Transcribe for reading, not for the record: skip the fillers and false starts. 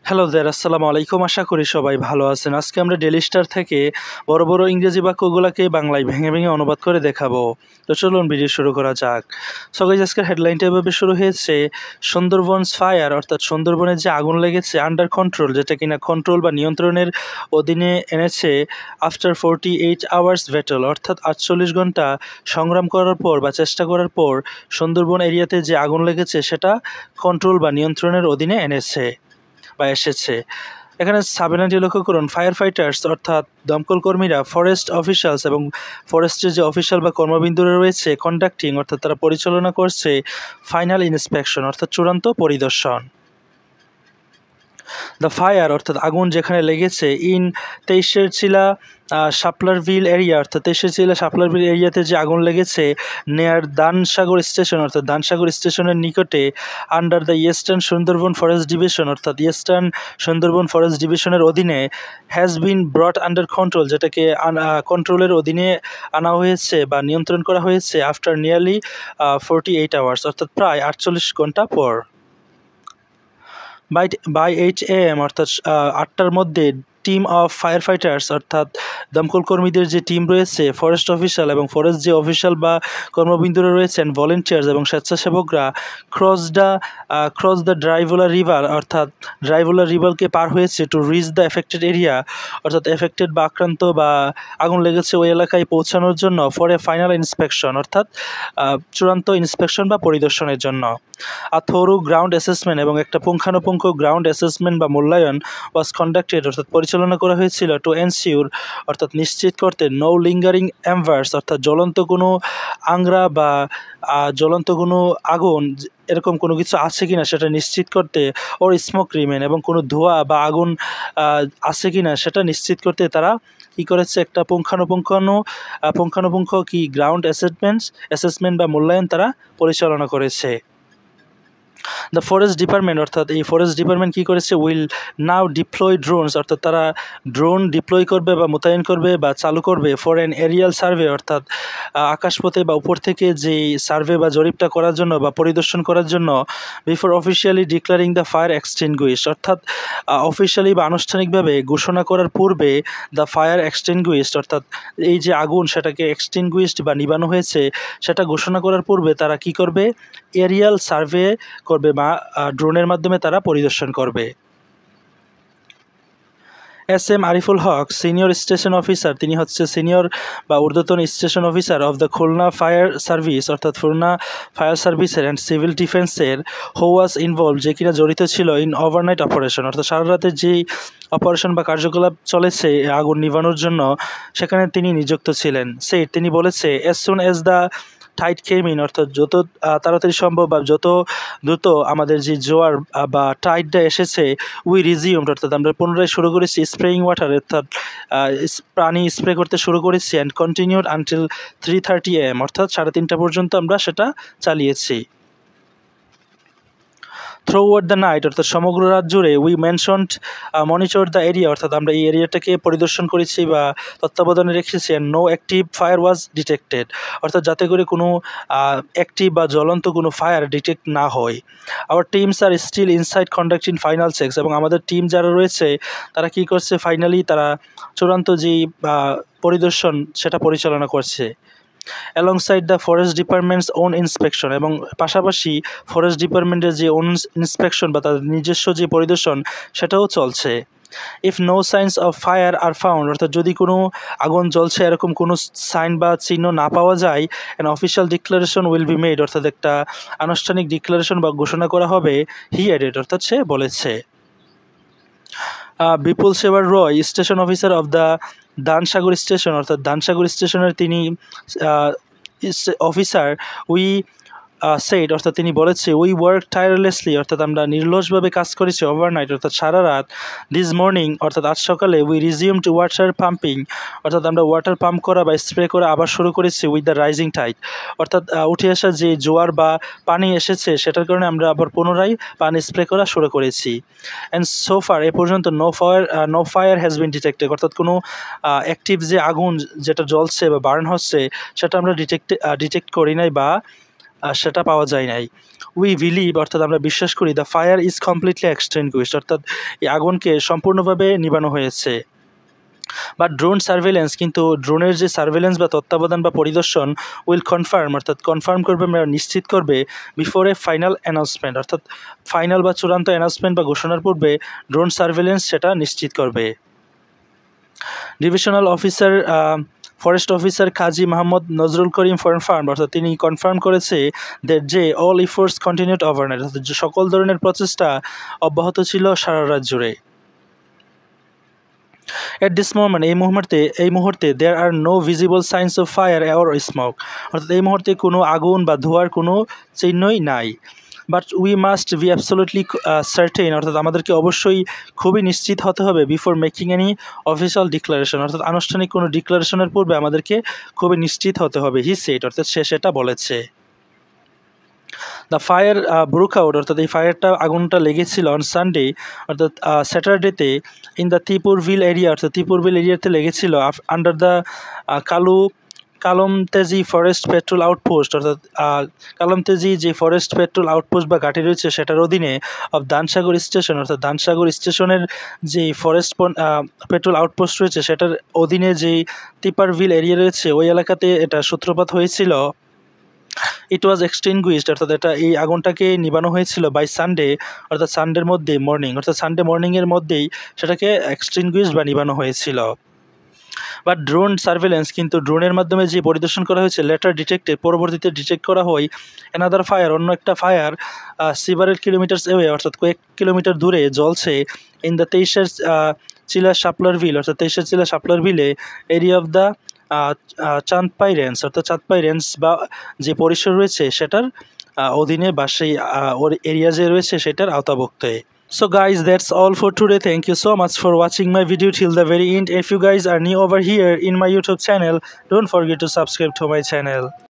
Hello দেয়ার, আসসালামু আলাইকুম। আশা করি সবাই ভালো আছেন। আজকে আমরা ডেইলি স্টার থেকে বড় বড় ইংরেজি বাক্যগুলোকে বাংলায় ভেঙে ভেঙে অনুবাদ করে দেখাবো। তো চলুন ভিডিও শুরু করা যাক। সো গাইস, আজকের হেডলাইনটা এভাবে শুরু হয়েছে, সুন্দরবনস ফায়ার, অর্থাৎ সুন্দরবনে যে আগুন লেগেছে আন্ডার কন্ট্রোল, যেটা কিনা কন্ট্রোল বা নিয়ন্ত্রণের অধীনে এনেছে আফটার 48 আওয়ার্স ব্যাটল, অর্থাৎ 48 ঘন্টা সংগ্রাম করার পর বা চেষ্টা করার পর সুন্দরবন এরিয়াতে যে আগুন লেগেছে সেটা কন্ট্রোল বা নিয়ন্ত্রণের অধীনে এনেছে বা এসেছে। এখানে সাবলাইনটি লক্ষ্য করুন, ফায়ার ফাইটার্স অর্থাৎ দমকল কর্মীরা, ফরেস্ট অফিসিয়ালস এবং ফরেস্টের যে অফিসিয়াল বা কর্মবিন্দুরা রয়েছে, কন্ডাক্টিং অর্থাৎ তারা পরিচালনা করছে ফাইনাল ইন্সপেকশন অর্থাৎ চূড়ান্ত পরিদর্শন। দ্য ফায়ার অর্থাৎ আগুন যেখানে লেগেছে ইন তেইশেরচিলা শাপলারভিল এরিয়া, অর্থাৎ তেইশেরচিলা শাপলারভিল এরিয়াতে যে আগুন লেগেছে নেয়ার দানসাগর স্টেশন, অর্থাৎ দানসাগর স্টেশনের নিকটে, under the eastern Sundarban forest division, অর্থাৎ ইস্টার্ন সুন্দরবন ফরেস্ট ডিভিশনের অধীনে, হ্যাজ বিন ব্রট আন্ডার কন্ট্রোল, যেটাকে কন্ট্রোলের অধীনে আনা হয়েছে বা নিয়ন্ত্রণ করা হয়েছে আফটার নিয়ারলি 48 আওয়ার্স, অর্থাৎ প্রায় 48 ঘন্টা পর। বাই 8 AM অর্থাৎ 8টার মধ্যে, টিম অফ ফায়ার ফাইটার্স অর্থাৎ দমকল কর্মীদের যে টিম রয়েছে, ফরেস্ট অফিসিয়াল এবং ফরেস্ট যে অফিসিয়াল বা কর্মবিন্দুরা রয়েছেন, ভলেন্টিয়ার্স এবং স্বেচ্ছাসেবকরা, ক্রস দ্য ড্রাইভোলা রিভার, অর্থাৎ ড্রাইভোলা রিভারকে পার হয়েছে to reach the affected area, অর্থাৎ এফেক্টেড বা আক্রান্ত বা আগুন লেগেছে ওই এলাকায় পৌঁছানোর জন্য, ফর এ ফাইনাল ইন্সপেকশন অর্থাৎ চূড়ান্ত ইন্সপেকশন বা পরিদর্শনের জন্য। থরু গ্রাউন্ড অ্যাসেসমেন্ট এবং একটা পুঙ্খানুপুঙ্খ গ্রাউন্ড অ্যাসেসমেন্ট বা মূল্যায়ন ওয়াজ কন্ডাক্টেড, অর্থাৎ পরিচালনা করা হয়েছিল, টু এনশিওর অর্থাৎ নিশ্চিত করতে, নো লিঙ্গারিং এমভার্স অর্থাৎ জ্বলন্ত কোনো আংরা বা জ্বলন্ত কোনো আগুন এরকম কোনো কিছু আছে কিনা সেটা নিশ্চিত করতে, ওর স্মোক রিমেন এবং কোনো ধোঁয়া বা আগুন আছে কিনা সেটা নিশ্চিত করতে তারা কী করেছে, একটা পুঙ্খানুপুঙ্খ কি গ্রাউন্ড অ্যাসেসমেন্ট বা মূল্যায়ন তারা পরিচালনা করেছে। দ্য ফরেস্ট ডিপার্টমেন্ট অর্থাৎ এই ফরেস্ট ডিপার্টমেন্ট কী করেছে, উইল নাও ডিপ্লয় ড্রোনস অর্থাৎ তারা ড্রোন ডিপ্লয় করবে বা মোতায়েন করবে বা চালু করবে, ফর অ্যান এরিয়াল সার্ভে অর্থাৎ আকাশপথে বা উপর থেকে যেই সার্ভে বা জরিপটা করার জন্য বা পরিদর্শন করার জন্য, before officially declaring the fire extinguish অর্থাৎ অফিসিয়ালি বা আনুষ্ঠানিকভাবে ঘোষণা করার পূর্বে, দ্য ফায়ার এক্সটিংগুইশড অর্থাৎ এই যে আগুন সেটাকে এক্সটিংগুইশড বা নিবানো হয়েছে সেটা ঘোষণা করার পূর্বে তারা কি করবে, এরিয়াল সার্ভে করবে বা ড্রোনের মাধ্যমে তারা পরিদর্শন করবে। SM Ariful Haque, senior station officer, তিনি হচ্ছে সিনিয়র বা ঊর্ধ্বতন station officer of the Khulna fire service অর্থাৎ খুলনা ফায়ার সার্ভিসের অ্যান্ড সিভিল ডিফেন্সের, হু ওয়াজ ইনভলভ যে কিনা জড়িত ছিল, ইন ওভারনাইট অপারেশন অর্থাৎ সারা রাতের যেই অপারেশন বা কার্যকলাপ চলেছে আগুন নিভানোর জন্য সেখানে তিনি নিযুক্ত ছিলেন। তিনি বলেছে, as soon as the tide came in অর্থাৎ যত তাড়াতাড়ি সম্ভব বা যত দ্রুত আমাদের যে জোয়ার বা টাইডটা এসেছে, উই রিজিউমড অর্থাৎ আমরা পুনরায় শুরু করেছি স্প্রেইং ওয়াটার অর্থাৎ পানি স্প্রে করতে শুরু করেছি, অ্যান্ড কন্টিনিউড আনটিল 3:30 AM অর্থাৎ 3:30 পর্যন্ত আমরা সেটা চালিয়েছি। থ্রুআউট দ্য নাইট অর্থাৎ সমগ্র রাত জুড়ে, we mentioned monitor the area অর্থাৎ আমরা এই এরিয়াটাকে পরিদর্শন করেছি বা তত্ত্বাবধানে রেখেছি, and no active fire was detected অর্থাৎ যাতে করে কোনো অ্যাক্টিভ বা জ্বলন্ত কোনো ফায়ার ডিটেক্ট না হয়। Our teams are still inside conducting final checks এবং আমাদের টিম যারা রয়েছে তারা কী করছে, ফাইনালি তারা চূড়ান্ত যেই পরিদর্শন সেটা পরিচালনা করছে। Alongside the forest departments own inspection এবং পাশাপাশি ফরেস্ট ডিপার্টমেন্টের যে ওন ইন্সপেকশন বা তাদের নিজস্ব যে পরিদর্শন সেটাও চলছে। If no signs of fire are found অর্থাৎ যদি কোনো আগুন জ্বলছে এরকম কোনো সাইন বা চিহ্ন না পাওয়া যায়, an official declaration will be made অর্থাৎ একটা আনুষ্ঠানিক ডিক্লারেশন বা ঘোষণা করা হবে, হি অ্যাডেড অর্থাৎ সে বলেছে। বিপুল সেবার Roy, station officer of the Dansagar station অর্থাৎ দানসাগর স্টেশনের তিনি অফিসার, উই সেইড অর্থাৎ তিনি বলেছে, উই ওয়ার্ক টায়ারলেসলি অর্থাৎ আমরা নির্লসভাবে কাজ করেছি, ওভারনাইট অর্থাৎ সারা রাত, দিস মর্নিং অর্থাৎ আজ সকালে, উই রিজিউমড ওয়াটার পাম্পিং অর্থাৎ আমরা ওয়াটার পাম্প করা বা স্প্রে করা আবার শুরু করেছি, উইথ দ্য রাইজিং টাইড অর্থাৎ উঠে আসা যে জোয়ার বা পানি এসেছে সেটার কারণে আমরা আবার পুনরায় পানি স্প্রে করা শুরু করেছি। অ্যান্ড সোফার এ পর্যন্ত no fire has been detected অর্থাৎ কোনো অ্যাক্টিভ যে আগুন যেটা জ্বলছে বা বার্ন হচ্ছে সেটা আমরা ডিটেক্ট করি নাই বা সেটা পাওয়া যায় নাই। উই বিলিভ অর্থাৎ আমরা বিশ্বাস করি the fire is completely extinguished অর্থাৎ এই আগুনকে সম্পূর্ণভাবে নিবানো হয়েছে। বাট ড্রোন সার্ভেলেন্স কিন্তু ড্রোনের যে সার্ভেলেন্স বা তত্ত্বাবধান বা পরিদর্শন উইল কনফার্ম অর্থাৎ কনফার্ম করবে নিশ্চিত করবে বিফোর এ ফাইনাল অ্যানাউন্সমেন্ট অর্থাৎ ফাইনাল বা চূড়ান্ত অ্যানাউন্সমেন্ট বা ঘোষণার পূর্বে ড্রোন সার্ভেলেন্স সেটা নিশ্চিত করবে। Divisional officer forest officer Kazi Mohammad Nazrul করিম কনফার্ম অর্থাৎ তিনি কনফার্ম করেছে যে অল ইফোর্টস কন্টিনিউড ওভারনাইট অর্থাৎ যে সকল ধরনের প্রচেষ্টা অব্যাহত ছিল সারা রাত জুড়ে। এট দিস মোমেন্ট এই মুহূর্তে there are no visible signs of fire or smoke অর্থাৎ এই মুহূর্তে কোনো আগুন বা ধোঁয়ার কোনো চিহ্নই নাই। But we must be absolutely certain অর্থাৎ আমাদেরকে অবশ্যই খুবই নিশ্চিত হতে হবে before making any official declaration অর্থাৎ আনুষ্ঠানিক কোনো ডিক্লারেশনের পূর্বে আমাদেরকে খুবই নিশ্চিত হতে হবে। হি সেড অর্থাৎ সে সেটা বলেছে। দ্য ফায়ার ব্রুক আউট অর্থাৎ এই ফায়ারটা আগুনটা লেগেছিল অন সানডে অর্থাৎ স্যাটারডেতে ইন দ্য ত্রিপুরভিল এরিয়া অর্থাৎ ত্রিপুরভিল এরিয়াতে লেগেছিল under the Kalamteji forest patrol outpost অর্থাৎ কালমতেজি যে ফরেস্ট পেট্রোল আউটপোস্ট বা ঘাঁটি রয়েছে সেটার অধীনে অফ দানসাগর স্টেশন অর্থাৎ দানসাগর স্টেশনের যে ফরেস্ট পেট্রোল আউটপোস্ট রয়েছে সেটার অধীনে যেই ত্রিপুরভিল এরিয়া রয়েছে ওই এলাকাতে এটা সূত্রপাত হয়েছিল। ইট ওয়াজ এক্সটিংগুইশড অর্থাৎ এটা এই আগুনটাকে নিবানো হয়েছিল বাই সানডে অর্থাৎ সানডের মধ্যে মর্নিং অর্থাৎ সানডে মর্নিংয়ের মধ্যেই সেটাকে এক্সটিংগুইশড বা নিবানো হয়েছিল। বাট ড্রোন সার্ভেলেন্স কিন্তু ড্রোনের মাধ্যমে যে পরিদর্শন করা হয়েছে লেটার ডিটেক্টেড পরবর্তীতে ডিটেক্ট করা হয় অ্যানাদার ফায়ার অন্য একটা ফায়ার সিভারেল কিলোমিটার্স এওয়ে অর্থাৎ কয়েক কিলোমিটার দূরে জ্বলছে ইন দ্য তেইশের চিলা শাপলারভিল অর্থাৎ তেইশের চিলা শাপলারভিলে area of the Chandpai range অর্থাৎ চাঁদপাই রেঞ্জ বা যে পরিসর রয়েছে সেটার অধীনে বা সেই ওর এরিয়া যে রয়েছে সেটার আওতাভুক্ত। So guys, that's all for today. Thank you so much for watching my video till the very end. If you guys are new over here in my YouTube channel, don't forget to subscribe to my channel.